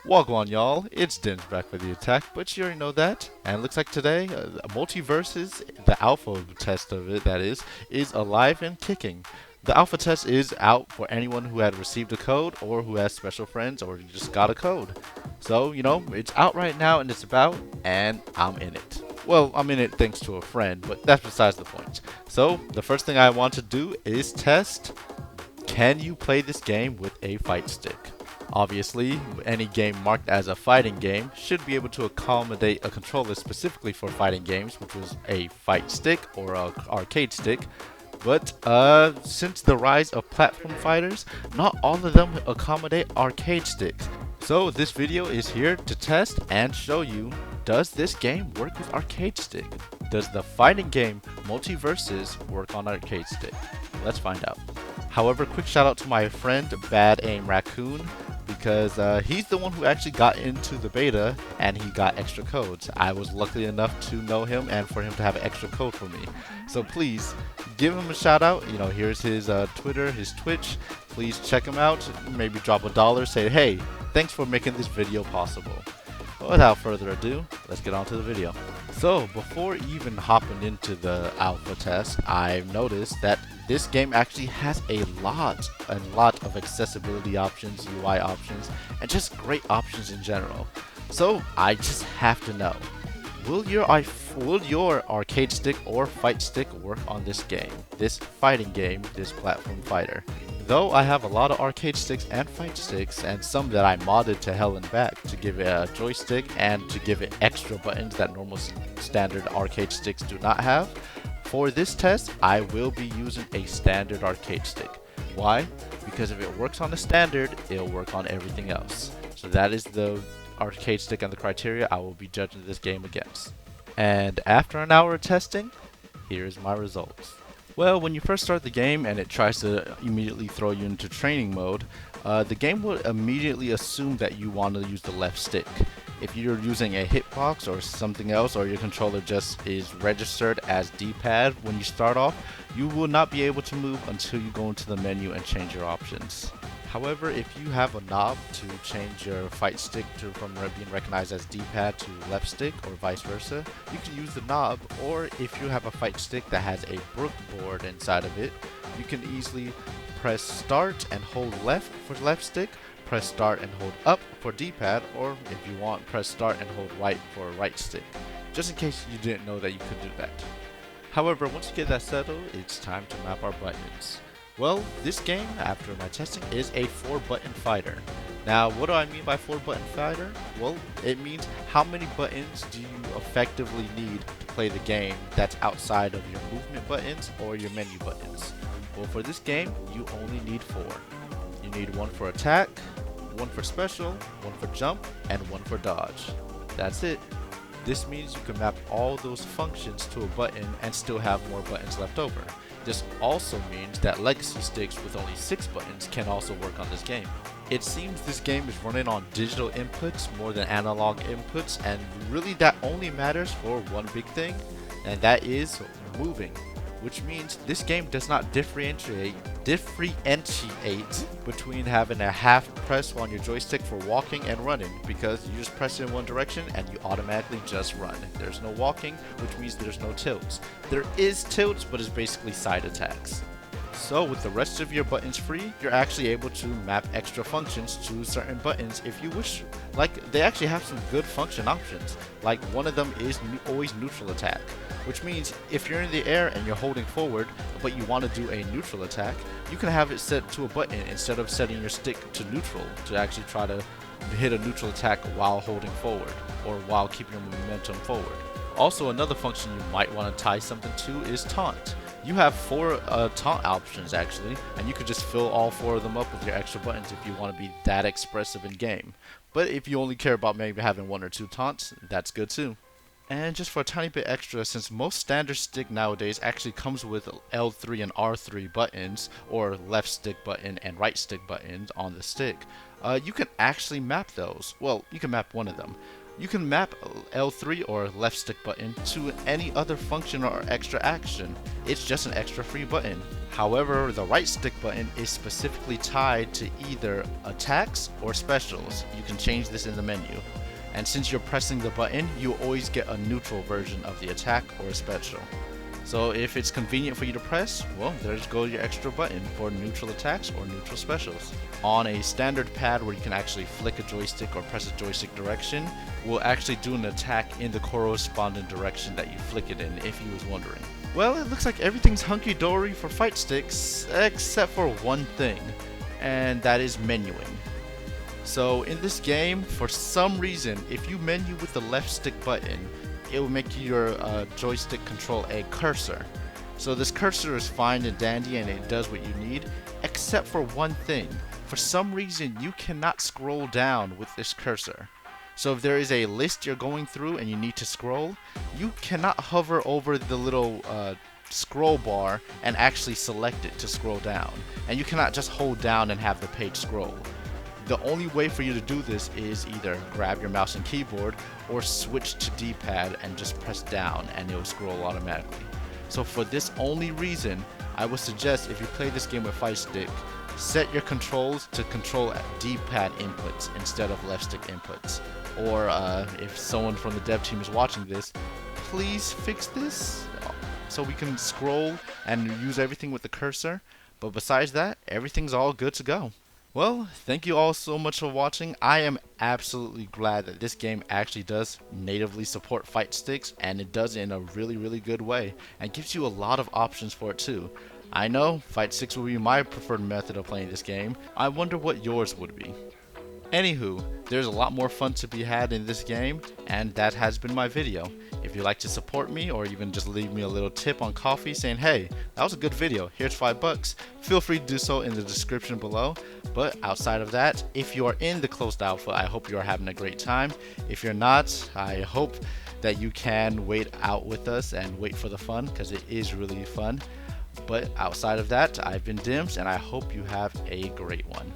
Wagwan y'all, it's Dimz back for the attack, but you already know that. And it looks like today, Multiversus, the alpha test of it, that is alive and kicking. The alpha test is out for anyone who had received a code, or who has special friends, or just got a code. So, it's out right now and it's about, and I'm in it. Well, I'm in it thanks to a friend, but that's besides the point. So, the first thing I want to do is test, can you play this game with a fight stick? Obviously, any game marked as a fighting game should be able to accommodate a controller specifically for fighting games, which was a fight stick or a arcade stick. But since the rise of platform fighters, not all of them accommodate arcade sticks. So this video is here to test and show you, does this game work with arcade stick? Does the fighting game Multiversus work on arcade stick? Let's find out. However, quick shout out to my friend Bad Aim Raccoon, because he's the one who actually got into the beta and he got extra codes. I was lucky enough to know him and for him to have an extra code for me. So please give him a shout out. Here's his Twitter, his Twitch. Please check him out. Maybe drop $1. Say, hey, thanks for making this video possible. Without further ado, let's get on to the video. So before even hopping into the alpha test, I've noticed that this game actually has a lot of accessibility options, UI options, and just great options in general. So I just have to know, will your arcade stick or fight stick work on this game, this fighting game, this platform fighter? Though I have a lot of arcade sticks and fight sticks, and some that I modded to hell and back to give it a joystick and to give it extra buttons that normal standard arcade sticks do not have, for this test I will be using a standard arcade stick. Why? Because if it works on the standard, it'll work on everything else. So that is the arcade stick and the criteria I will be judging this game against. And after an hour of testing, here's my results. Well, when you first start the game and it tries to immediately throw you into training mode, the game will immediately assume that you want to use the left stick. If you're using a hitbox or something else, or your controller just is registered as D-pad when you start off, you will not be able to move until you go into the menu and change your options. However, if you have a knob to change your fight stick from being recognized as D-pad to left stick or vice versa, you can use the knob. Or if you have a fight stick that has a brook board inside of it, you can easily press start and hold left for left stick, press start and hold up for D-pad, or if you want, press start and hold right for right stick, just in case you didn't know that you could do that. However, once you get that settled, it's time to map our buttons. Well, this game, after my testing, is a 4-button fighter. Now, what do I mean by 4-button fighter? Well, it means how many buttons do you effectively need to play the game that's outside of your movement buttons or your menu buttons. Well, for this game, you only need 4. You need 1 for attack, 1 for special, 1 for jump, and 1 for dodge. That's it. This means you can map all those functions to a button and still have more buttons left over. This also means that legacy sticks with only 6 buttons can also work on this game. It seems this game is running on digital inputs more than analog inputs, and really that only matters for one big thing, and that is moving. Which means this game does not differentiate between having a half press on your joystick for walking and running, because you just press it in one direction and you automatically just run. There's no walking, which means there's no tilts. There is tilts, but it's basically side attacks. So with the rest of your buttons free, you're actually able to map extra functions to certain buttons if you wish. Like, they actually have some good function options. Like, one of them is always neutral attack, which means if you're in the air and you're holding forward, but you want to do a neutral attack, you can have it set to a button instead of setting your stick to neutral to actually try to hit a neutral attack while holding forward or while keeping your momentum forward. Also, another function you might want to tie something to is taunt. You have 4 taunt options actually, and you could just fill all 4 of them up with your extra buttons if you want to be that expressive in game. But if you only care about maybe having 1 or 2 taunts, that's good too. And just for a tiny bit extra, since most standard stick nowadays actually comes with L3 and R3 buttons, or left stick button and right stick buttons on the stick, you can actually map those. Well, you can map one of them. You can map L3 or left stick button to any other function or extra action. It's just an extra free button. However, the right stick button is specifically tied to either attacks or specials. You can change this in the menu. And since you're pressing the button, you always get a neutral version of the attack or special. So if it's convenient for you to press, well, there's go your extra button for neutral attacks or neutral specials. On a standard pad where you can actually flick a joystick or press a joystick direction, we'll actually do an attack in the corresponding direction that you flick it in, if you was wondering. Well, it looks like everything's hunky-dory for Fightsticks, except for one thing, and that is menuing. So in this game, for some reason, if you menu with the left stick button, it will make your joystick control a cursor. So this cursor is fine and dandy and it does what you need, except for one thing. For some reason, you cannot scroll down with this cursor. So if there is a list you're going through and you need to scroll, you cannot hover over the little scroll bar and actually select it to scroll down. And you cannot just hold down and have the page scroll. The only way for you to do this is either grab your mouse and keyboard or switch to D-pad and just press down and it will scroll automatically. So for this only reason, I would suggest if you play this game with Fightstick, set your controls to control D-pad inputs instead of left stick inputs. Or if someone from the dev team is watching this, please fix this so we can scroll and use everything with the cursor. But besides that, everything's all good to go. Well, thank you all so much for watching. I am absolutely glad that this game actually does natively support fight sticks, and it does it in a really good way, and gives you a lot of options for it too. I know fight sticks will be my preferred method of playing this game. I wonder what yours would be. Anywho, there's a lot more fun to be had in this game, and that has been my video. If you'd like to support me or even just leave me a little tip on coffee saying, hey, that was a good video, here's $5, feel free to do so in the description below. But outside of that, if you are in the closed alpha, I hope you are having a great time. If you're not, I hope that you can wait out with us and wait for the fun, because it is really fun. But outside of that, I've been Dimz, and I hope you have a great one.